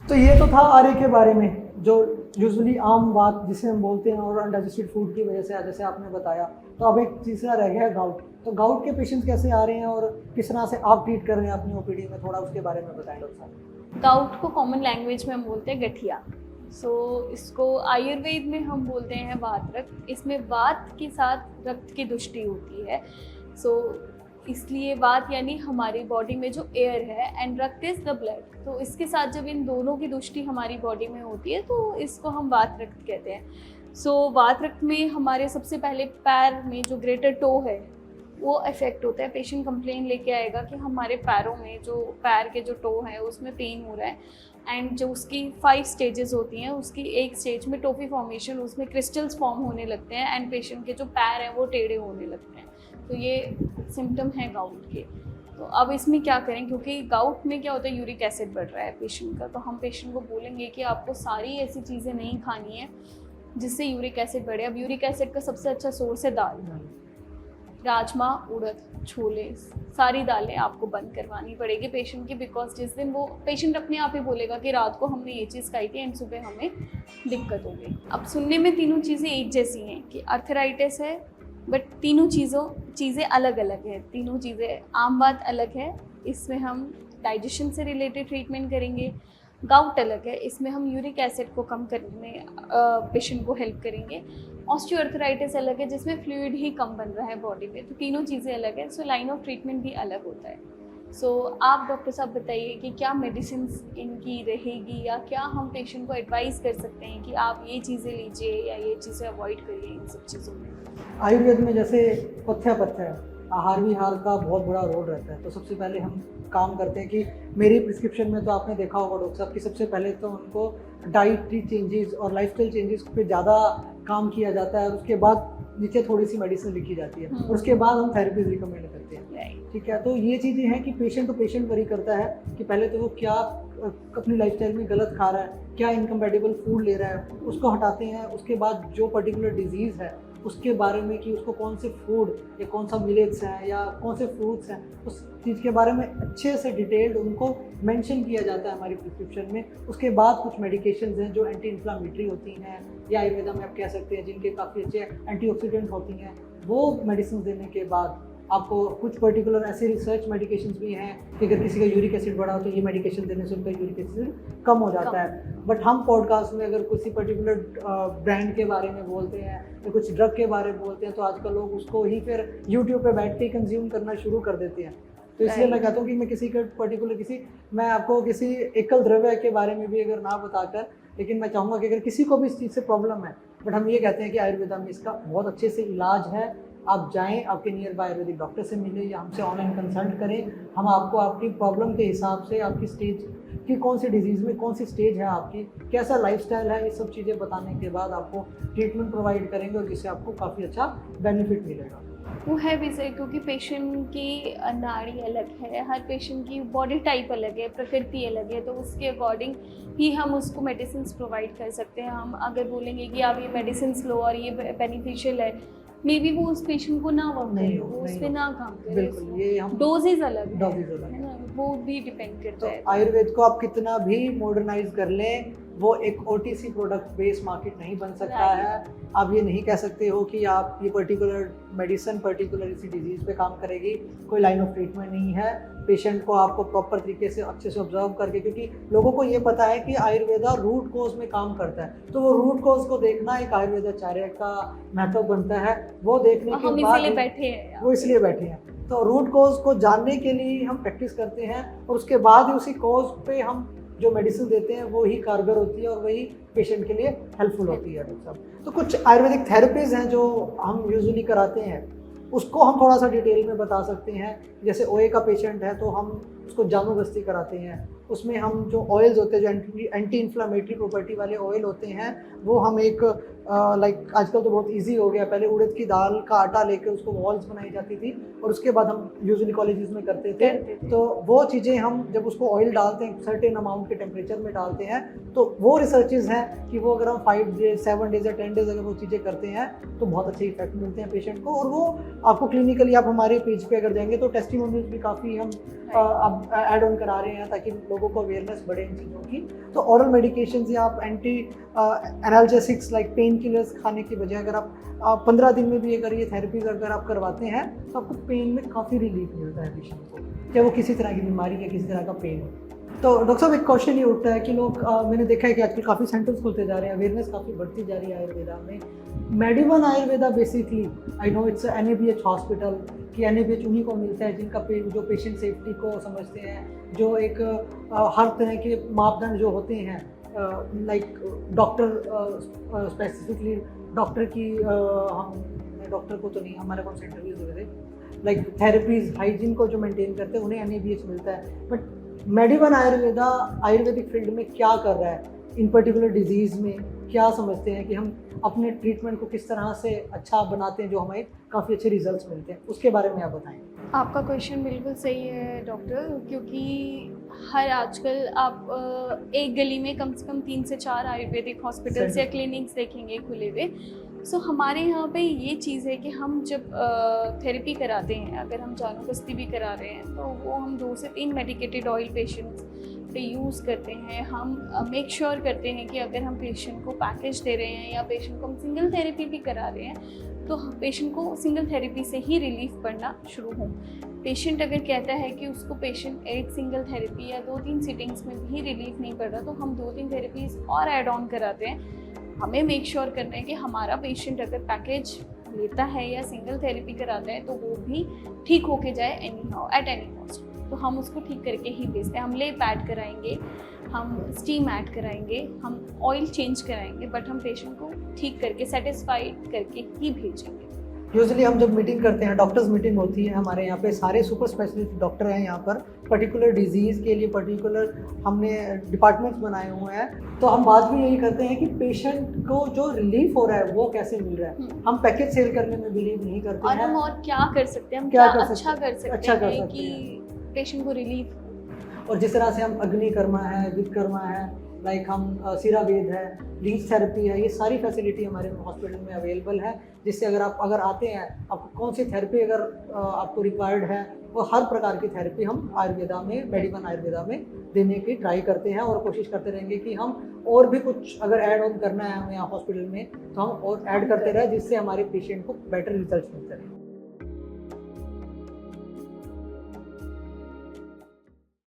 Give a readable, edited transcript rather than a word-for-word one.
तो ये तो था आर्य के बारे में, जो यूजुअली आम बात जिसे हम बोलते हैं और अनडाइजेस्टेड फूड की वजह से, जैसे आपने बताया। तो अब एक तीसरा रह गया है गाउट। तो गाउट के पेशेंट्स कैसे आ रहे हैं और किस तरह से आप ट्रीट कर रहे हैं अपनी ओपीडी में, थोड़ा उसके बारे में बताएं डॉक्टर साहब। गाउट को कॉमन लैंग्वेज में हम बोलते हैं गठिया। इसको आयुर्वेद में हम बोलते हैं वात रक्त। इसमें वात के साथ रक्त की दुष्टि होती है। इसलिए वात यानी हमारी बॉडी में जो एयर है एंड रक्त इज द ब्लड। तो इसके साथ जब इन दोनों की दुष्टि हमारी बॉडी में होती है तो इसको हम वात रक्त कहते हैं। वात रक्त में हमारे सबसे पहले पैर में जो ग्रेटर टो है वो अफेक्ट होता है। पेशेंट कंप्लेन लेके आएगा कि हमारे पैरों में जो पैर के जो टो है उसमें पेन हो रहा है, एंड जो उसकी 5 स्टेजेस होती हैं उसकी एक स्टेज में टोफी फॉर्मेशन, उसमें क्रिस्टल्स फॉर्म होने लगते हैं एंड पेशेंट के जो पैर हैं वो टेढ़े होने लगते हैं। तो ये सिम्टम है गाउट के। तो अब इसमें क्या करें, क्योंकि गाउट में क्या होता है, यूरिक एसिड बढ़ रहा है पेशेंट का। तो हम पेशेंट को बोलेंगे कि आपको सारी ऐसी चीज़ें नहीं खानी है जिससे यूरिक एसिड बढ़े। अब यूरिक एसिड का सबसे अच्छा सोर्स है दाल, राजमा, उड़द, छोले, सारी दालें आपको बंद करवानी पड़ेगी पेशेंट की। बिकॉज जिस दिन वो पेशेंट अपने आप ही बोलेगा कि रात को हमने ये चीज़ खाई थी एंड सुबह हमें दिक्कत हो गई। अब सुनने में तीनों चीज़ें एक जैसी हैं कि अर्थराइटिस है, बट तीनों चीज़ें अलग अलग है। तीनों चीज़ें, आम बात अलग है, इसमें हम डाइजेशन से रिलेटेड ट्रीटमेंट करेंगे। गाउट अलग है, इसमें हम यूरिक एसिड को कम करने में पेशेंट को हेल्प करेंगे। ऑस्टियोआर्थराइटिस अलग है जिसमें फ्लूइड ही कम बन रहा है बॉडी में। तो तीनों चीज़ें अलग है, लाइन ऑफ ट्रीटमेंट भी अलग होता है। आप डॉक्टर साहब बताइए कि क्या मेडिसिन इनकी रहेगी, या क्या हम पेशेंट को एडवाइस कर सकते हैं कि आप ये चीज़ें लीजिए या ये चीज़ें अवॉइड करिए इन सब चीज़ों में। आयुर्वेद में जैसे पथ्य आहार विहार का बहुत बड़ा रोल रहता है। तो सबसे पहले हम काम करते हैं कि मेरी प्रिस्क्रिप्शन में तो आपने देखा होगा डॉक्टर साहब कि सबसे पहले तो उनको डाइटरी चेंजेस और लाइफस्टाइल चेंजेस पे ज़्यादा काम किया जाता है। उसके बाद नीचे थोड़ी सी मेडिसिन लिखी जाती है और उसके बाद हम थेरेपीज रिकमेंड करते हैं। ठीक है, तो ये चीज़ें हैं कि पेशेंट तो पेशेंट वरी करता है कि पहले तो वो क्या अपनी लाइफस्टाइल में गलत खा रहा है, क्या इनकम्पैटिबल फूड ले रहा है, उसको हटाते हैं। उसके बाद जो पर्टिकुलर डिजीज़ है उसके बारे में कि उसको कौन से फूड या कौन सा मिलेट्स हैं या कौन से फ्रूट्स हैं, उस चीज़ के बारे में अच्छे से डिटेल्ड उनको मेंशन किया जाता है हमारी प्रिस्क्रिप्शन में। उसके बाद कुछ मेडिकेशंस हैं जो एंटी इन्फ्लामेटरी होती हैं या आयुर्वेदा में आप कह सकते हैं जिनके काफ़ी अच्छे एंटीऑक्सीडेंट होती हैं, वो मेडिसिन देने के बाद आपको कुछ पर्टिकुलर ऐसे रिसर्च मेडिकेशंस भी हैं कि अगर किसी का यूरिक एसिड बढ़ा हो तो ये मेडिकेशन देने से उनका यूरिक एसिड कम हो जाता है। बट हम पॉडकास्ट में अगर किसी पर्टिकुलर ब्रांड के बारे में बोलते हैं या कुछ ड्रग के बारे में बोलते हैं तो आजकल लोग उसको ही फिर यूट्यूब पे बैठ के कंज्यूम करना शुरू कर देते हैं। तो इसलिए मैं कहता हूँ कि मैं किसी का पर्टिकुलर मैं आपको किसी एकल द्रव्य के बारे में भी अगर ना बताकर, लेकिन मैं चाहूँगा कि अगर किसी को भी इस चीज़ से प्रॉब्लम है, बट हम ये कहते हैं कि आयुर्वेदा में इसका बहुत अच्छे से इलाज है। आप जाएं, आपके नियर बाय आयुर्वेदिक डॉक्टर से मिलें या हमसे ऑनलाइन कंसल्ट करें। हम आपको आपकी प्रॉब्लम के हिसाब से, आपकी स्टेज की कौन सी डिजीज़ में कौन सी स्टेज है आपकी, कैसा लाइफस्टाइल है, ये सब चीज़ें बताने के बाद आपको ट्रीटमेंट प्रोवाइड करेंगे और जिससे आपको काफ़ी अच्छा बेनिफिट मिलेगा। वो है भी सही, क्योंकि पेशेंट की नाड़ी अलग है, हर पेशेंट की बॉडी टाइप अलग है, प्रकृति अलग है। तो उसके अकॉर्डिंग ही हम उसको मेडिसिन प्रोवाइड कर सकते हैं। हम अगर बोलेंगे कि आप ये मेडिसिन लो और ये बेनिफिशियल है, मे बी वो उस पेशेंट को ना वर्क करे, वो उस पर ना काम करे। बिल्कुल, ये हम डोजेज अलग है ना, वो भी डिपेंड करता है। आयुर्वेद को आप कितना भी मॉडर्नाइज कर लें, वो एक ओटीसी प्रोडक्ट बेस्ड मार्केट नहीं बन सकता है। आप ये नहीं कह सकते हो कि आप ये पर्टिकुलर मेडिसिन पर्टिकुलर इसी डिजीज़ पे काम करेगी, कोई लाइन ऑफ ट्रीटमेंट नहीं है। पेशेंट को आपको प्रॉपर तरीके से अच्छे से ऑब्जर्व करके, क्योंकि लोगों को ये पता है कि आयुर्वेदा रूट कोज में काम करता है, तो वो रूट कोज को देखना एक आयुर्वेदाचार्य का महत्व बनता है। वो देखने के बाद वो इसलिए बैठे हैं। तो रूट कोज को जानने के लिए हम प्रैक्टिस करते हैं और उसके बाद ही उसी कोज पे हम जो मेडिसिन देते हैं वो ही कारगर होती है और वही पेशेंट के लिए हेल्पफुल होती है डॉक्टर साहब। तो कुछ आयुर्वेदिक थेरेपीज़ हैं जो हम यूजुअली कराते हैं, उसको हम थोड़ा सा डिटेल में बता सकते हैं। जैसे ओए का पेशेंट है तो हम उसको जामुगस्ती कराते हैं। उसमें हम जो ऑयल्स होते हैं, जो एंटी इन्फ्लामेटरी प्रॉपर्टी वाले ऑयल होते हैं, वो हम एक लाइक आजकल तो बहुत इजी हो गया, पहले उड़द की दाल का आटा लेकर उसको बॉल्स बनाई जाती थी और उसके बाद हम यूजुअली कॉलेजेस में करते थे। तो वो चीज़ें हम जब उसको ऑयल डालते हैं सर्टेन अमाउंट के टेम्परेचर में डालते हैं, तो वो रिसर्चेज हैं कि वो अगर हम 5 डेज 7 डेज या 10 डेज अगर वो चीज़ें करते हैं तो बहुत अच्छे इफेक्ट मिलते हैं पेशेंट को। और वो आपको क्लिनिकली, आप हमारे पेज पे अगर जाएंगे तो टेस्टिमोनियल्स भी काफ़ी हम अब ऐड ऑन करा रहे हैं ताकि लोगों को अवेयरनेस बढ़े इन चीज़ों की। तो ऑरल मेडिकेशंस या आप anti analgesics like pain killers खाने की बजाय अगर आप 15 दिन में भी अगर ये थेरेपीज अगर आप करवाते हैं तो आपको पेन में काफ़ी रिलीफ मिलता है पेशेंट को, चाहे वो किसी तरह की बीमारी या किसी तरह का पेन हो। तो डॉक्टर साहब, एक क्वेश्चन ये उठता है कि लोग मैंने देखा है कि आजकल काफ़ी सेंटर्स खुलते जा रहे हैं, अवेयरनेस काफ़ी बढ़ती जा रही है आयुर्वेदा में। मेडिवन Ayurveda basically, I know it's NABH hospital, कि NABH उन्हीं को मिलता है जिनका जो पेशेंट सेफ्टी को समझते हैं, जो एक हर तरह के मापदंड जो होते हैं, लाइक डॉक्टर स्पेसिफिकली डॉक्टर की मैं डॉक्टर को तो नहीं, हमारे कौन से इंटरव्यूज हुए थे, लाइक थेरेपीज हाइजीन को जो मेंटेन करते हैं उन्हें NABH मिलता है। बट मेडिवन आयुर्वेदा आयुर्वेदिक फील्ड में क्या कर रहा है, इन पर्टिकुलर डिजीज़ में क्या समझते हैं कि हम अपने ट्रीटमेंट को किस तरह से अच्छा बनाते हैं जो हमें काफ़ी अच्छे रिजल्ट्स मिलते हैं, उसके बारे में आप बताएं। आपका क्वेश्चन बिल्कुल सही है डॉक्टर, क्योंकि हर आजकल आप एक गली में कम से कम 3 से 4 आयुर्वेदिक हॉस्पिटल्स या क्लिनिक्स देखेंगे खुले हुए। सो हमारे यहाँ पे ये चीज़ है कि हम जब थेरेपी कराते हैं, अगर हम जानूकस्ती भी करा रहे हैं तो वो हम 2 से 3 मेडिकेटेड ऑयल पेशेंट्स पे यूज़ करते हैं। हम मेक श्योर करते हैं कि अगर हम पेशेंट को पैकेज दे रहे हैं या पेशेंट को हम सिंगल थेरेपी भी करा रहे हैं तो पेशेंट को सिंगल थेरेपी से ही रिलीफ पड़ना शुरू हो। पेशेंट अगर कहता है कि उसको पेशेंट एक सिंगल थेरेपी या 2-3 सिटिंग्स में भी रिलीफ नहीं पड़ रहा तो हम 2-3 थेरेपीज और ऐड ऑन कराते हैं। हमें मेक श्योर करना है कि हमारा पेशेंट अगर पैकेज लेता है या सिंगल थेरेपी कराता है तो वो भी ठीक होके जाए any how at any cost. तो हम उसको ठीक करके ही भेजते हैं। हम लेप ऐड कराएंगे, हम स्टीम ऐड कराएंगे, हम ऑयल चेंज कराएंगे, बट हम पेशेंट को ठीक करके सेटिस्फाइड करके ही भेजेंगे। यूजुअली हम जब मीटिंग करते हैं, डॉक्टर्स मीटिंग होती है हमारे यहाँ पे, सारे सुपर स्पेशलिस्ट डॉक्टर हैं यहाँ पर, पर्टिकुलर डिजीज़ के लिए पर्टिकुलर हमने डिपार्टमेंट्स बनाए हुए हैं। तो हम बात भी यही करते हैं कि पेशेंट को जो रिलीफ हो रहा है वो कैसे मिल रहा है। हम पैकेज सेल करने में बिलीव नहीं करते और हैं। हम और क्या कर सकते हैं, हम क्या क्या कर अच्छा सकते हैं? कर सकते अच्छा कर हैं सकते कि पेशेंट को रिलीफ। और जिस तरह से हम अग्निकर्मा है, विदकर्मा है, लाइक हम सिरावेद है, लीच थेरेपी है, ये सारी फैसिलिटी हमारे हॉस्पिटल में अवेलेबल है, जिससे अगर आप आते हैं, आपको कौन सी थेरेपी अगर आपको रिक्वायर्ड है, वो हर प्रकार की थेरेपी हम आयुर्वेदा में, मेडिवन आयुर्वेदा में देने की ट्राई करते हैं और कोशिश करते रहेंगे कि हम और भी कुछ अगर ऐड ऑन करना है हमें यहाँ हॉस्पिटल में तो हम और ऐड करते रहे, जिससे हमारे पेशेंट को बेटर रिजल्ट मिलते रहे।